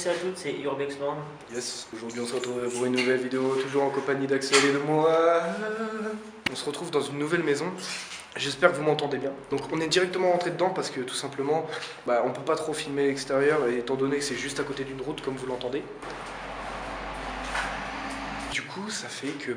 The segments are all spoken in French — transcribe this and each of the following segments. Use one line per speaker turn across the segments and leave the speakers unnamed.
tous et à toutes, c'est Urbexland.
Yes, aujourd'hui on se retrouve pour une nouvelle vidéo, toujours en compagnie d'Axel et de moi. On se retrouve dans une nouvelle maison. J'espère que vous m'entendez bien. Donc on est directement rentré dedans parce que tout simplement, on peut pas trop filmer l'extérieur et étant donné que c'est juste à côté d'une route comme vous l'entendez. Du coup, ça fait que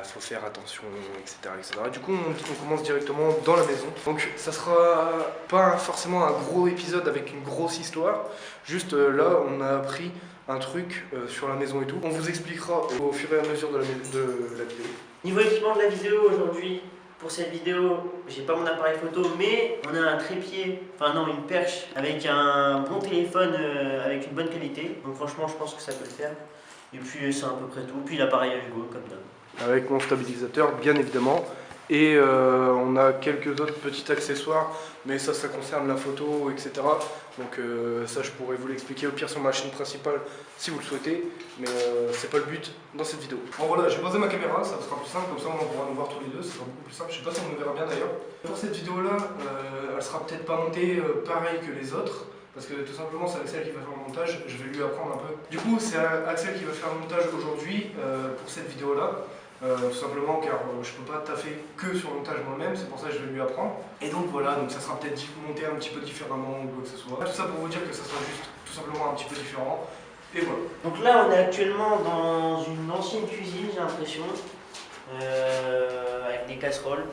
faut faire attention, etc., etc. Du coup, on commence directement dans la maison. Donc, ça sera pas forcément un gros épisode avec une grosse histoire. Juste là, on a appris un truc sur la maison et tout. On vous expliquera au fur et à mesure de la vidéo.
Niveau équipement de la vidéo aujourd'hui, pour cette vidéo, j'ai pas mon appareil photo, mais on a un trépied, une perche avec un bon téléphone avec une bonne qualité. Donc franchement, je pense que ça peut le faire. Et puis c'est à peu près tout. Puis l'appareil à Hugo, comme d'hab.
Avec mon stabilisateur, bien évidemment. Et on a quelques autres petits accessoires, mais ça concerne la photo, etc. Donc ça, je pourrais vous l'expliquer au pire sur ma chaîne principale si vous le souhaitez, mais c'est pas le but dans cette vidéo. Bon voilà, j'ai posé ma caméra, ça sera plus simple, comme ça on pourra nous voir tous les deux, ça sera beaucoup plus simple. Je sais pas si on nous verra bien d'ailleurs. Pour cette vidéo-là, elle sera peut-être pas montée pareil que les autres. Parce que tout simplement c'est Axel qui va faire le montage, je vais lui apprendre un peu. Du coup c'est Axel qui va faire le montage aujourd'hui pour cette vidéo là. Tout simplement car je peux pas taffer que sur le montage moi-même, c'est pour ça que je vais lui apprendre. Et donc voilà, donc ça sera peut-être monté un petit peu différemment ou quoi que ce soit. Tout ça pour vous dire que ça sera juste tout simplement un petit peu différent. Et voilà.
Donc là on est actuellement dans une ancienne cuisine, j'ai l'impression. Avec des casseroles.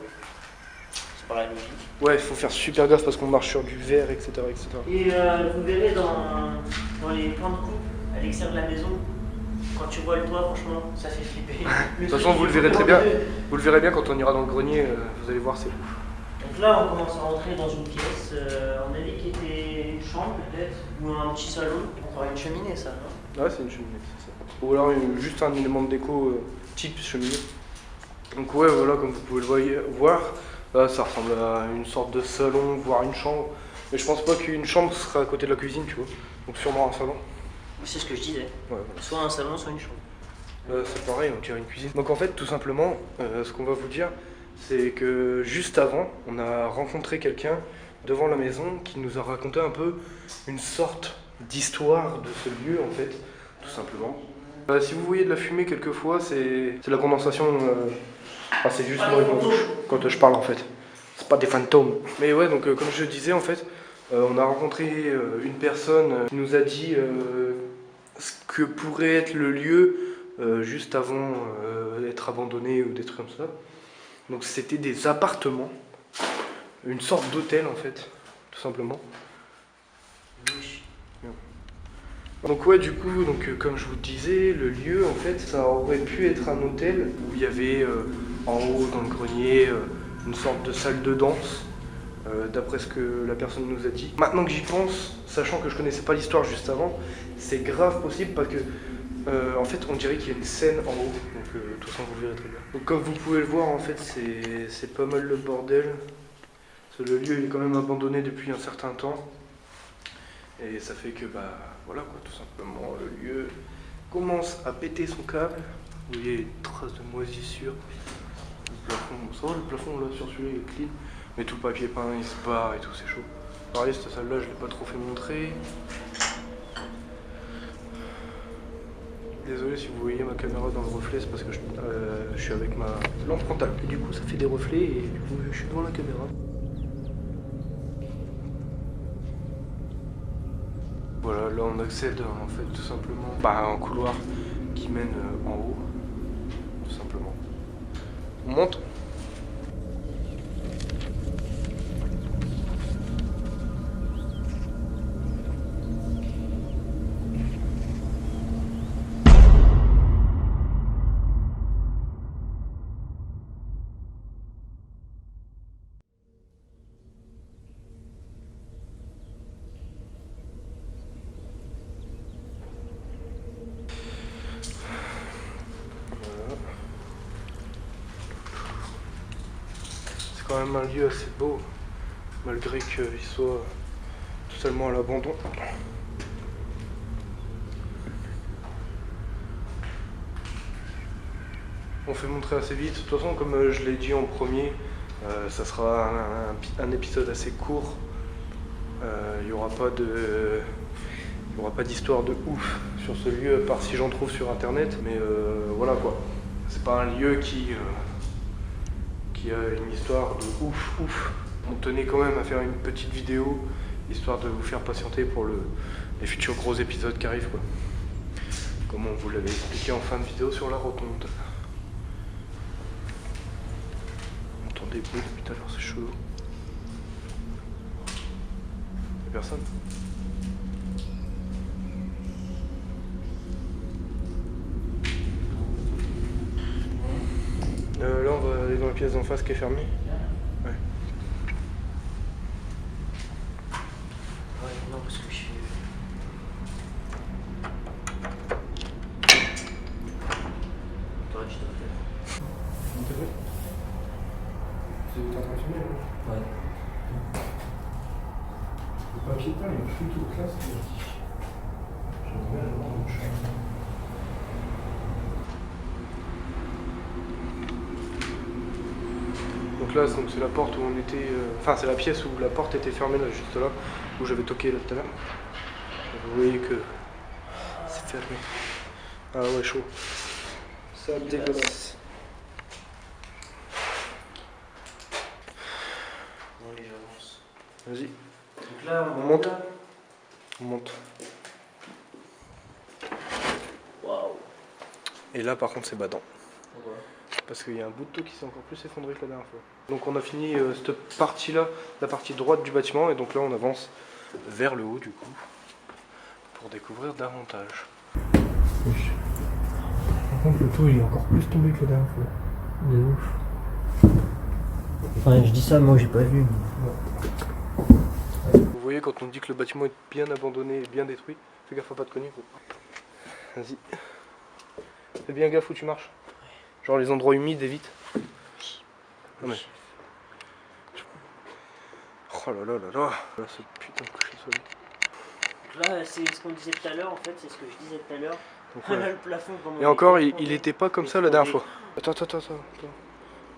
C'est pas la logique.
Ouais, il faut faire super gaffe parce qu'on marche sur du verre, etc. etc.
Et vous verrez dans les plans de coupe à l'extérieur de la maison, quand tu vois le toit, franchement, ça fait flipper.
De toute façon, vous le verrez très bien. Vous le verrez bien quand on ira dans le grenier, vous allez voir, c'est ouf.
Donc là, on commence à rentrer dans une pièce, on a dit qu'il était une chambre peut-être, ou un petit salon. On aurait une cheminée, ça, non?
Ouais, c'est une cheminée, c'est ça. Ou alors juste un élément de déco type cheminée. Donc ouais, voilà, comme vous pouvez le voir, là, ça ressemble à une sorte de salon, voire une chambre. Mais je pense pas qu'une chambre sera à côté de la cuisine, tu vois. Donc sûrement un salon.
C'est ce que je disais.
Ouais, voilà.
Soit un salon, soit une chambre.
C'est pareil, on dirait une cuisine. Donc en fait, tout simplement, ce qu'on va vous dire, c'est que juste avant, on a rencontré quelqu'un devant la maison qui nous a raconté un peu une sorte d'histoire de ce lieu, en fait, tout simplement. Si vous voyez de la fumée quelquefois, c'est la condensation. C'est juste moi quand je parle en fait. C'est pas des fantômes. Mais ouais, donc comme je disais en fait, on a rencontré une personne qui nous a dit ce que pourrait être le lieu juste avant d'être abandonné ou des trucs comme ça. Donc c'était des appartements, une sorte d'hôtel en fait, tout simplement. Donc ouais, du coup, comme je vous disais, le lieu en fait, ça aurait pu être un hôtel où il y avait en haut dans le grenier une sorte de salle de danse, d'après ce que la personne nous a dit. Maintenant que j'y pense, sachant que je connaissais pas l'histoire juste avant, c'est grave possible parce que en fait on dirait qu'il y a une scène en haut, donc de toute façon vous verrez très bien. Donc comme vous pouvez le voir en fait c'est pas mal le bordel, parce que le lieu il est quand même abandonné depuis un certain temps. Et ça fait que voilà quoi, tout simplement le lieu commence à péter son câble. Vous voyez une trace de moisissure. Le plafond, ça va, le plafond là sur celui-là il est clean, mais tout le papier peint il se barre et tout, c'est chaud. Pareil, cette salle là je l'ai pas trop fait montrer. Désolé si vous voyez ma caméra dans le reflet, c'est parce que je suis avec ma lampe frontale. Et du coup ça fait des reflets et du coup je suis devant la caméra. Voilà, là on accède en fait tout simplement à un couloir qui mène en haut, tout simplement. On monte. C'est quand même un lieu assez beau, malgré qu'il soit totalement à l'abandon. On fait montrer assez vite. De toute façon, comme je l'ai dit en premier, ça sera un épisode assez court. Il n'y aura pas de Il n'y aura pas d'histoire de ouf sur ce lieu, à part si j'en trouve sur internet, mais voilà quoi. C'est pas un lieu qui a une histoire de ouf. On tenait quand même à faire une petite vidéo, histoire de vous faire patienter pour les futurs gros épisodes qui arrivent quoi. Comme on vous l'avait expliqué en fin de vidéo sur la rotonde. On entend des bruits depuis tout à l'heure, c'est chelou. Y'a personne? Là on va aller dans la pièce d'en face qui est fermée. Ouais.
Ouais, non, parce que je suis. Toi, je dois faire.
C'est international, hein?
Ouais.
Le papier peint, il est plutôt classe. J'aimerais avoir une chambre. Donc là, c'est la porte où on était. Enfin, c'est la pièce où la porte était fermée, là, juste là, où j'avais toqué là tout à l'heure. Vous voyez que c'est fermé. Ah ouais, chaud. Ça dégueulasse.
Bon, allez, j'avance.
Vas-y,
Donc là,
on monte. On monte.
Waouh.
Et là, par contre, c'est badant.
Pourquoi?
Parce qu'il y a un bout de tout qui s'est encore plus effondré que la dernière fois. Donc on a fini cette partie-là, la partie droite du bâtiment, et donc là on avance vers le haut du coup, pour découvrir davantage. Par contre le toit il est encore plus tombé que la dernière fois.
De ouf. Enfin, je dis ça, moi j'ai pas vu.
Vous voyez quand on dit que le bâtiment est bien abandonné et bien détruit, fais gaffe à pas te cogner. Vas-y. Fais bien gaffe où tu marches. Genre les endroits humides, évite. Ah mais... Oh là là là là. Là ce putain de coucher de soleil.
Donc là, c'est ce qu'on disait tout à l'heure, en fait, c'est ce que je disais tout à l'heure.
Donc,
Là,
ouais.
le plafond, comment
Et encore, il était pas comme ça la dernière fois. Attends.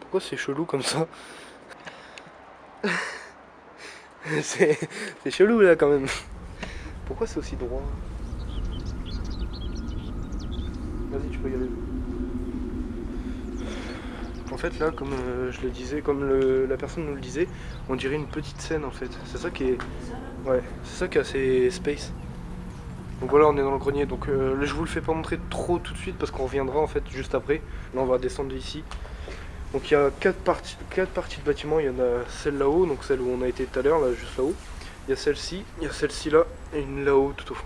Pourquoi c'est chelou comme ça? C'est chelou là quand même. Pourquoi c'est aussi droit? Vas-y, tu peux y aller. En fait là, comme je le disais, comme la personne nous le disait, on dirait une petite scène en fait. C'est ça qui est... Ouais, c'est ça qui est assez space. Donc voilà, on est dans le grenier. Donc je vous le fais pas montrer trop tout de suite parce qu'on reviendra en fait juste après. Là on va descendre ici. Donc il y a quatre parties de bâtiment. Il y en a celle là-haut, donc celle où on a été tout à l'heure, là juste là-haut. Il y a celle-ci, il y a celle-ci là, et une là-haut tout au fond.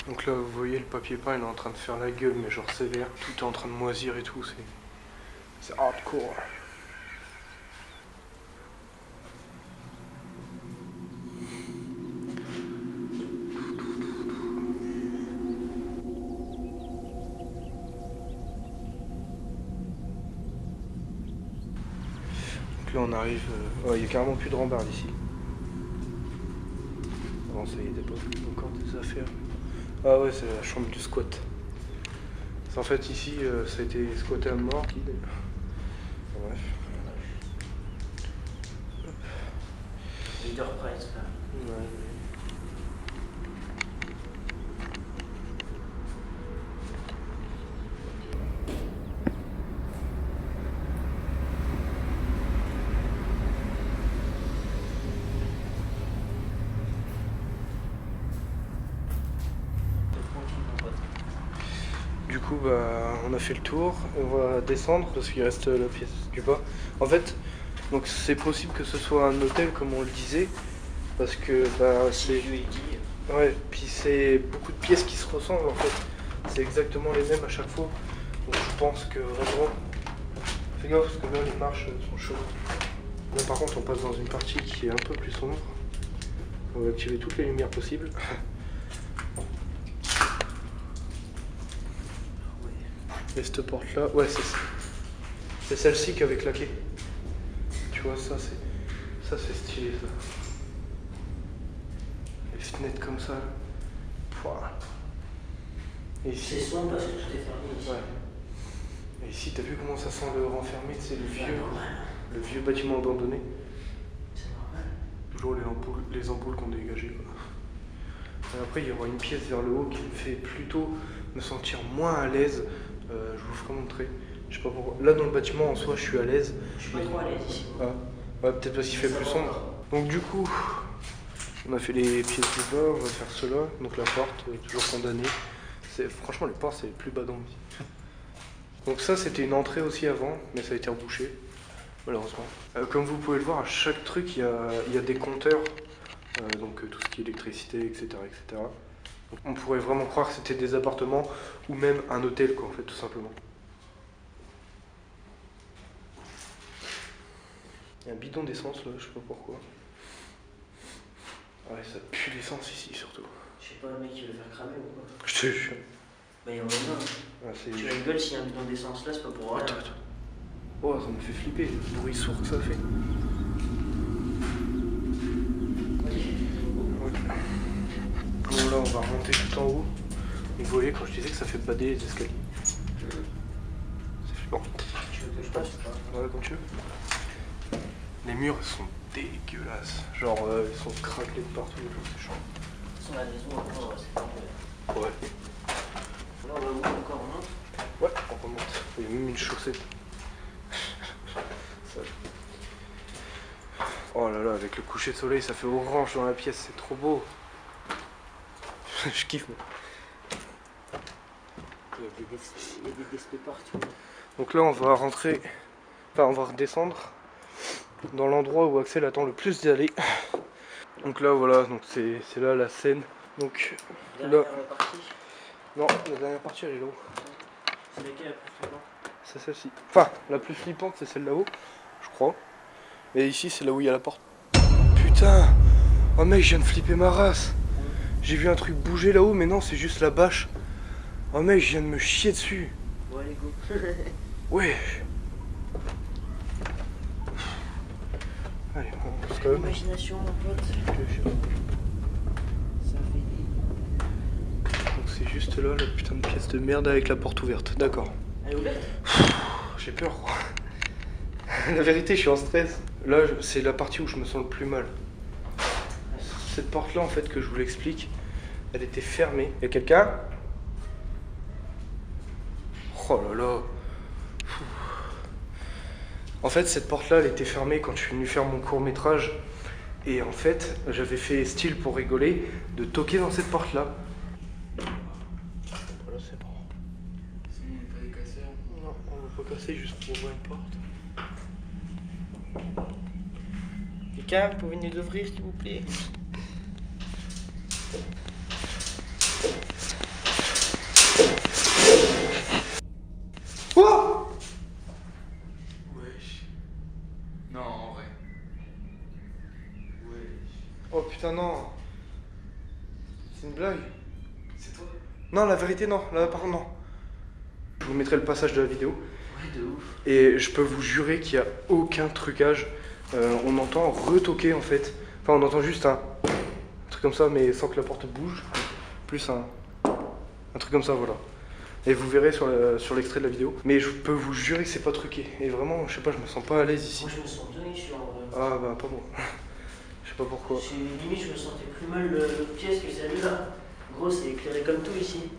Donc là vous voyez le papier peint il est en train de faire la gueule mais genre sévère, tout est en train de moisir et tout, c'est hardcore. Donc là on arrive, il y a carrément plus de rambarde ici. Avant ça y était pas, encore des affaires. Ah ouais, c'est la chambre du squat. En fait ici ça a été squatté à mort. Bref.
Leaderpress là.
Ouais. Du coup, on a fait le tour, on va descendre parce qu'il reste la pièce du bas. En fait, donc c'est possible que ce soit un hôtel comme on le disait, parce que c'est... Ouais, puis c'est beaucoup de pièces qui se ressemblent en fait. C'est exactement les mêmes à chaque fois. Donc je pense que vraiment... Fais gaffe parce que là les marches sont chaudes. Là par contre on passe dans une partie qui est un peu plus sombre. On va activer toutes les lumières possibles. Et cette porte là, ouais c'est celle-ci qui avait claqué. Tu vois ça c'est stylé ça. fenêtres comme ça. Pouah. Et
C'est
ici,
sombre parce que tout est fermé ici.
ouais. Et ici, t'as vu comment ça sent le renfermé, c'est
C'est normal.
le vieux bâtiment abandonné.
C'est normal.
Toujours les ampoules qu'on dégagé. Et après, il y aura une pièce vers le haut qui me fait plutôt me sentir moins à l'aise. Je vous ferai montrer. Je sais pas pourquoi. Là, dans le bâtiment en soi, je suis à l'aise.
Je suis pas trop à l'aise ici.
Ah. Ouais, peut-être parce qu'il fait plus sombre. Donc, du coup, on a fait les pièces du bas, on va faire cela. Donc, la porte, toujours condamnée. Franchement, les portes, c'est les plus badants ici. Donc, ça, c'était une entrée aussi avant, mais ça a été rebouché, malheureusement. Comme vous pouvez le voir, à chaque truc, il y a des compteurs. Donc tout ce qui est électricité, etc. etc. Donc, on pourrait vraiment croire que c'était des appartements ou même un hôtel, quoi, en fait, tout simplement. Il y a un bidon d'essence là, je sais pas pourquoi. Ouais, ça pue l'essence ici surtout.
Je sais pas, le mec il veut faire cramer ou quoi.
Je te jure.
Bah il y en a un.
Ah,
Tu rigoles s'il y a un bidon d'essence là, c'est pas pour rien.
Attends. Oh, ça me fait flipper, le bruit sourd que ça fait. Bon, là, on va remonter tout en haut. Vous voyez, quand je disais que ça fait bader les escaliers. C'est flippant.
Tu veux que je passe ou pas?
Ouais, comme tu veux. Les murs, ils sont dégueulasses. Genre, ils sont craquelés de partout. C'est chiant.
Sans la maison encore, c'est pas mal.
Ouais.
Là, on va monter encore, on monte.
Ouais, on remonte. Il y a même une chaussette. Ça. Oh là là, avec le coucher de soleil, ça fait orange dans la pièce, c'est trop beau. Je kiffe, moi.
Il y a des DSP partout.
Donc là, on va rentrer, enfin, on va redescendre dans l'endroit où Axel attend le plus d'y aller. Donc là, voilà, donc c'est là la scène. Donc là,
Dernière partie.
non, la dernière partie, elle est là-haut.
C'est laquelle la plus flippante?
C'est celle-ci. Enfin, la plus flippante, c'est celle là-haut, je crois. Et ici, c'est là où il y a la porte. Putain! Oh mec, je viens de flipper ma race. J'ai vu un truc bouger là-haut, mais non, c'est juste la bâche. Oh mec, je viens de me chier dessus.
Bon, allez, go.
Ouais. Allez, on se calme.
Imagination, mon pote. Ça fait.
Donc c'est juste là, la putain de pièce de merde avec la porte ouverte. D'accord.
Elle est ouverte?
J'ai peur. La vérité, je suis en stress. Là, c'est la partie où je me sens le plus mal. Cette porte-là, en fait, que je vous l'explique, elle était fermée. Y'a quelqu'un? Oh là là. En fait, cette porte-là, elle était fermée quand je suis venu faire mon court-métrage. Et en fait, j'avais fait style pour rigoler de toquer dans cette porte-là. Voilà, c'est bon.
Sinon, on n'est pas des casseurs.
Non, on va pas casser juste pour ouvrir une porte.
Quelqu'un, vous pouvez nous l'ouvrir, s'il vous plaît?
Oh!
Wesh. Non, en vrai. Wesh.
Oh putain, non. C'est une blague.
C'est toi?
Non, la vérité, non. Là, par contre, non. Je vous mettrai le passage de la vidéo.
Ouais, de ouf.
Et je peux vous jurer qu'il n'y a aucun trucage. On entend retoquer en fait. Enfin, on entend juste un truc comme ça, mais sans que la porte bouge. Plus un truc comme ça, voilà. Et vous verrez sur l'extrait de la vidéo. Mais je peux vous jurer que c'est pas truqué. Et vraiment, je sais pas, je me sens pas à l'aise ici.
Moi, je me sens bien ici en vrai.
Ah bah, pas bon. Je sais pas pourquoi.
Limite, je me sentais plus mal l'autre pièce que celle-là. Gros, c'est éclairé comme tout ici.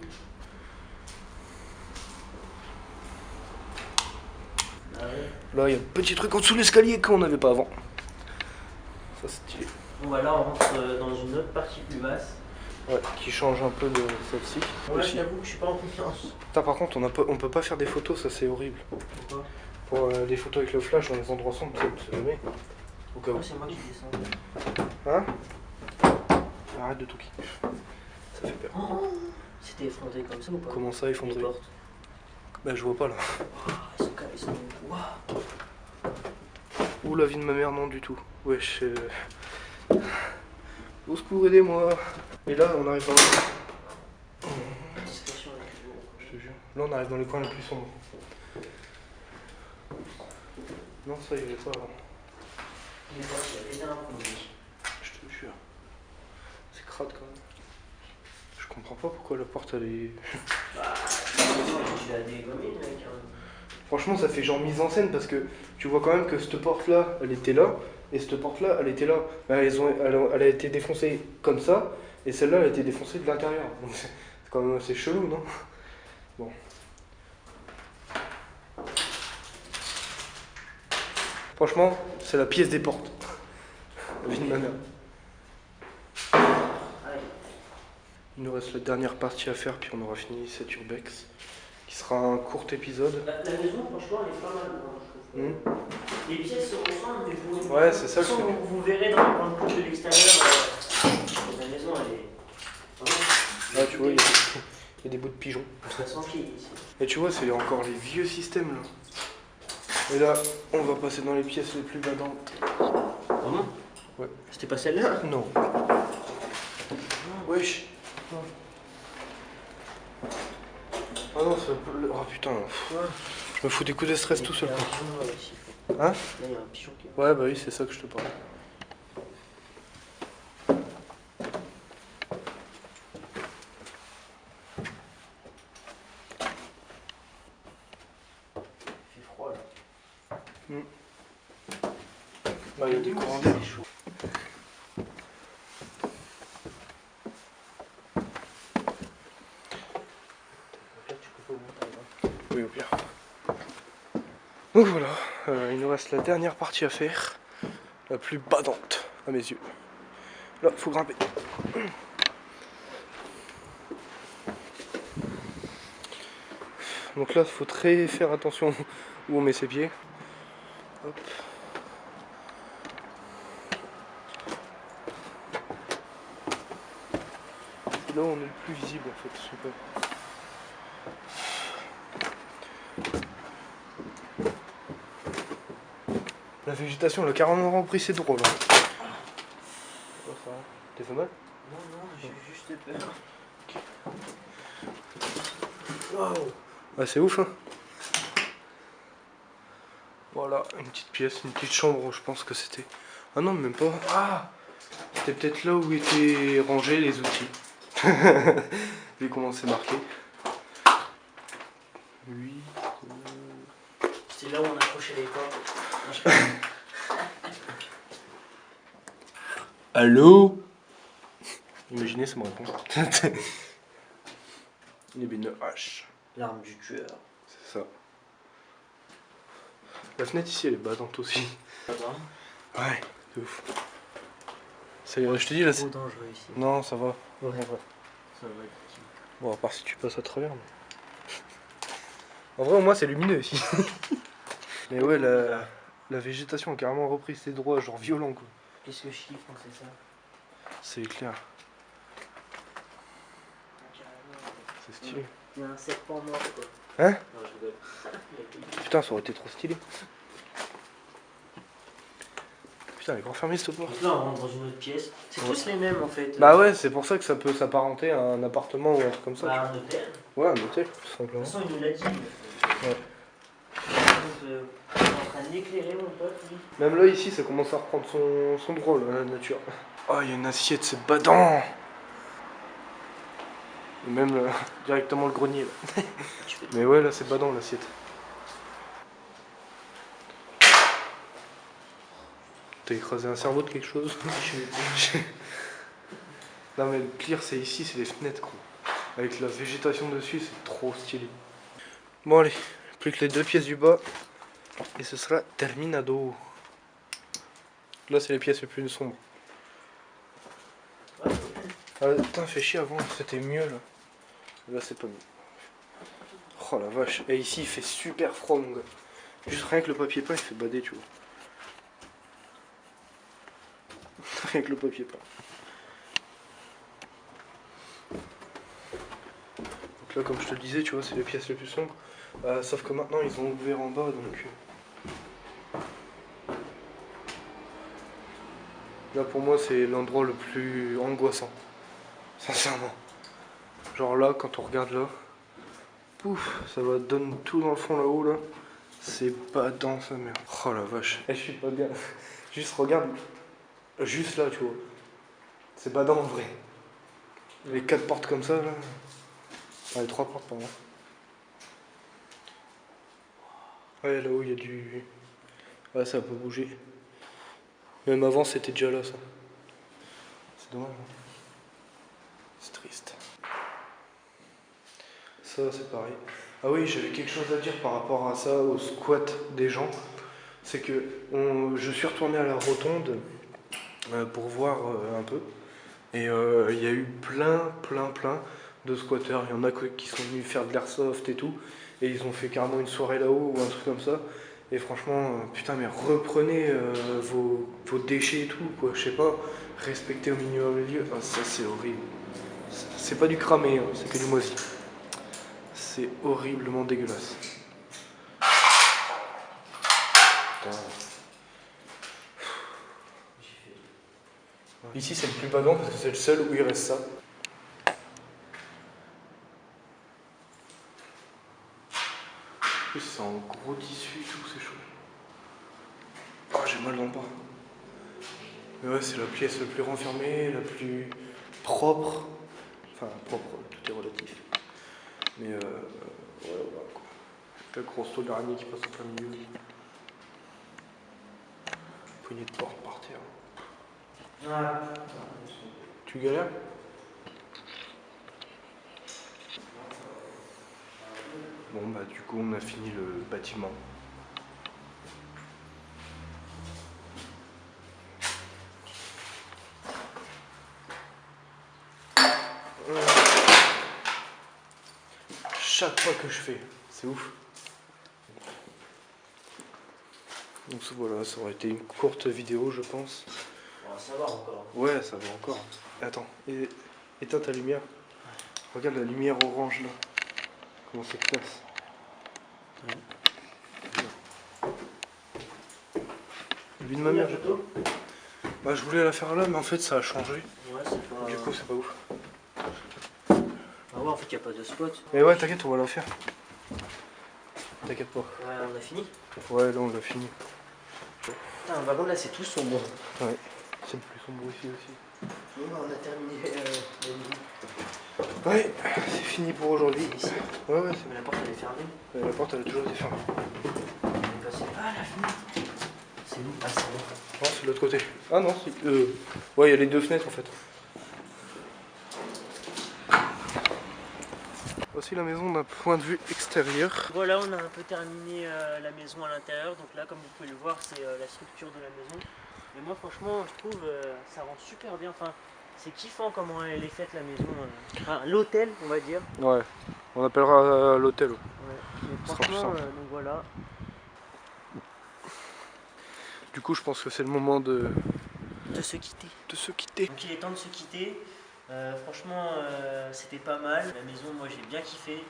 Ah ouais.
Là, il y a un petit truc en dessous de l'escalier qu'on n'avait pas avant. Ça, c'est stylé.
Bon, bah là, on rentre dans une autre partie plus basse.
Ouais, qui change un peu de celle-ci.
Moi, je
aussi.
t'avoue que je suis pas en confiance.
Putain, par contre, on peut pas faire des photos, ça c'est horrible.
Pourquoi?
Pour des photos avec le flash dans les endroits sombres, ça ne jamais. Au cas où.
Moi, c'est moi qui descends.
Hein? Arrête de tout kiffer. Ça fait peur.
Oh, c'était effondré comme ça ou pas?
Comment ça, effondré?
Les portes.
Bah, je vois pas là.
Oh, ils sont calés, ils sont. Waouh!
Ouh, la vie de ma mère, non du tout. Wesh. Au secours, aidez-moi. Et là, on arrive dans le.
Discrétion avec les mots.
Je te jure. Là, on arrive dans les coins les plus sombres. Non, ça, il y avait pas avant.
Les portes, il y avait un premier.
Je te jure. C'est grave. crade quand même. Je comprends pas pourquoi la porte elle est...
Bah, tu l'as dégommé, mec. Hein.
Franchement, ça fait genre mise en scène parce que tu vois quand même que cette porte-là, elle était là, et cette porte-là, elle était là. Elle a été défoncée comme ça, et celle-là, elle a été défoncée de l'intérieur. Donc c'est quand même assez chelou, non? Bon. Franchement, c'est la pièce des portes. Vie de ma mère. Il nous reste la dernière partie à faire, puis on aura fini cet urbex, qui sera un court épisode.
La maison, franchement, elle est pas mal. Hein, je trouve. Les pièces se ressemblent, mais vous...
Ouais, c'est ça le truc.
Vous verrez dans le plan de l'extérieur, la maison, elle est...
Ah, tu vois, il y a des bouts de pigeons.
Ça s'enfile ici.
Et tu vois, c'est encore les vieux systèmes là. Et là, on va passer dans les pièces les plus badantes.
Vraiment?
Ouais.
C'était pas celle-là?
Non. Wesh. Ah non, c'est... Oh putain. Je me fous des coups de stress tout seul. Hein?
Là, il y a un pigeon qui est...
Ouais, bah oui, c'est ça que je te parle.
Il fait froid, là.
Bah, il y a des courants d'air.
chaud.
Oui, au pire. Donc voilà, il nous reste la dernière partie à faire, la plus badante à mes yeux. Là, faut grimper. Donc là, faut très faire attention où on met ses pieds. Hop. C'est là où on est le plus visible en fait, super. La végétation, elle a carrément repris ses drôles. T'es fait mal?
Non, j'ai juste peur.
Wow. Ah, c'est ouf, hein. Voilà, une petite pièce, une petite chambre, je pense que c'était... Ah non, même pas. Ah, c'était peut-être là où étaient rangés les outils. Vu comment c'est marqué. Oui.
C'est là où on accrochait les portes.
Allô? Imaginez, ça me répond. Il y avait une hache.
L'arme du tueur.
C'est ça. La fenêtre ici, elle est badante aussi. Ouais, de ouf. Je te dis là,
C'est trop dangereux ici.
Non, ça va.
Ouais.
Ouais.
Ça va être...
Bon, à part si tu passes à travers. Mais... En vrai, au moins, c'est lumineux ici. Mais ouais, la végétation a carrément repris ses droits, genre violent quoi.
Qu'est-ce que je kiffe quand c'est ça?
C'est clair. C'est stylé.
Il y a un serpent mort quoi.
Hein?
Non, je rigole.
Putain, ça aurait été trop stylé. Putain, elle est renfermée cette porte.
Donc là, on rentre dans une autre pièce. C'est tous les mêmes en fait.
Bah ouais, c'est pour ça que ça peut s'apparenter à un appartement ou un truc comme ça.
Bah, un hôtel.
Ouais, un hôtel, tout
De
simplement.
toute façon, il nous l'a dit.
Ouais.
Donc, on est en train d'éclairer mon pote, lui.
Même là, ici, ça commence à reprendre son drôle, la nature. Oh, il y a une assiette, c'est badant. Et même directement le grenier, là. Mais ouais, là, c'est badant, l'assiette. T'as écrasé un cerveau de quelque chose? Non, mais le pire, c'est ici, c'est les fenêtres, gros. Avec la végétation dessus, c'est trop stylé. Bon, allez, plus que les deux pièces du bas. Et ce sera terminado. Là, c'est les pièces les plus sombres. Ah, putain, fait chier avant, c'était mieux là. Là, c'est pas mieux. Oh la vache. Et ici, il fait super froid, mon gars. Juste rien que le papier peint, il fait bader, tu vois. Rien que le papier peint. Donc là, comme je te le disais, tu vois, c'est les pièces les plus sombres. Sauf que maintenant, ils ont ouvert en bas, donc... Là, pour moi, c'est l'endroit le plus angoissant. Sincèrement. Genre là, quand on regarde là, pouf, ça va donner tout dans le fond là-haut, là. C'est badant, sa mère. Oh la vache. Eh, je suis pas bien. Juste regarde. Juste là, tu vois. C'est badant en vrai. Les 4 portes comme ça, là. Ah, les 3 portes, pardon. Ouais, là-haut, il y a du... Ouais, ça peut bouger. Même avant, c'était déjà là, ça. C'est dommage. Hein. C'est triste. Ça, c'est pareil. Ah oui, j'avais quelque chose à dire par rapport à ça, au squat des gens. C'est que je suis retourné à la rotonde pour voir un peu. Et il y a eu plein de squatteurs. Il y en a qui sont venus faire de l'airsoft et tout. Et ils ont fait carrément une soirée là-haut ou un truc comme ça. Et franchement, putain, mais reprenez vos déchets et tout, quoi. Je sais pas, respectez au minimum le lieu. Ah, ça, c'est horrible. C'est pas du cramé, hein, c'est que du moisi. C'est horriblement dégueulasse. Putain. Ici, c'est le plus badant parce que c'est le seul où il reste ça. En plus, c'est en gros tissu et tout, c'est chaud. Oh, j'ai mal dans le bras. Mais ouais, c'est la pièce la plus renfermée, la plus propre. Enfin, propre, tout est relatif. Mais ouais, voilà quoi. La grosse tôle d'araignée qui passe en plein milieu. Poignée de porte par terre.
Ah.
Tu galères? Bon bah du coup on a fini le bâtiment. Chaque fois que je fais, c'est ouf. Donc voilà, ça aurait été une courte vidéo je pense.
Ça va encore.
Ouais, ça va encore. Attends, éteins ta lumière. Regarde la lumière orange là. Comment ça casse. Lui de ma mère. Bah je voulais la faire là, mais en fait ça a changé.
Ouais, c'est pas...
Du coup c'est pas ouf.
Ah ouais, en fait, il n'y a pas de spot.
Mais ouais, t'inquiète, on va la faire. T'inquiète pas.
Ouais, on a fini.
Ouais, là on l'a fini.
Putain, par contre, là, c'est tout sombre.
Ouais, c'est le plus sombre ici aussi.
Bon, bah, on a terminé la nuit.
Ouais, c'est fini pour aujourd'hui.
C'est ici.
Ouais, ouais,
Mais la porte, elle est fermée.
la porte elle a toujours été fermée.
On est passé. Ah, la fenêtre. C'est où? Ah, c'est bon.
Non, c'est de l'autre côté. Ah non, c'est... ouais, il y a les deux fenêtres en fait. Voici la maison d'un point de vue extérieur.
Voilà, on a un peu terminé la maison à l'intérieur. Donc là, comme vous pouvez le voir, c'est la structure de la maison. Et moi, franchement, je trouve ça rend super bien. Enfin, c'est kiffant comment elle est faite la maison. Enfin, l'hôtel, on va dire.
Ouais, on appellera l'hôtel.
Ouais. Mais
Ce sera plus
franchement,
simple.
donc voilà.
Du coup, je pense que c'est le moment de
Se quitter.
se quitter.
Donc il est temps de se quitter. Franchement, c'était pas mal. La maison, moi j'ai bien kiffé.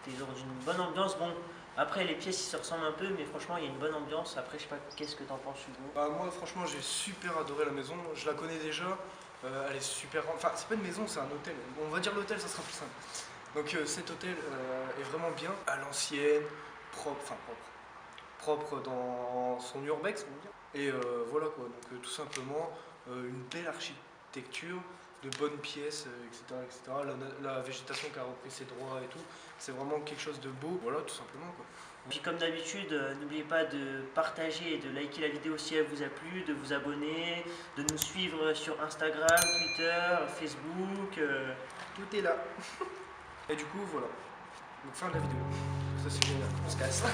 C'était dans une bonne ambiance. Bon, après les pièces ils se ressemblent un peu, mais franchement il y a une bonne ambiance. Après, je sais pas, qu'est-ce que t'en penses, Hugo?
Bah, moi, franchement, j'ai super adoré la maison. Je la connais déjà. Elle est super. Enfin, c'est pas une maison, c'est un hôtel. On va dire l'hôtel, ça sera plus simple. Donc, cet hôtel est vraiment bien, à l'ancienne, propre, enfin propre dans son urbex, on va dire. Et voilà quoi. Donc, tout simplement, une belle architecture, de bonnes pièces, etc., etc. La végétation qui a repris ses droits et tout, c'est vraiment quelque chose de beau. Voilà, tout simplement quoi.
Puis comme d'habitude, n'oubliez pas de partager et de liker la vidéo si elle vous a plu, de vous abonner, de nous suivre sur Instagram, Twitter, Facebook.
Tout est là. Et du coup, voilà. Donc fin de la vidéo. Ça c'est génial. On se casse.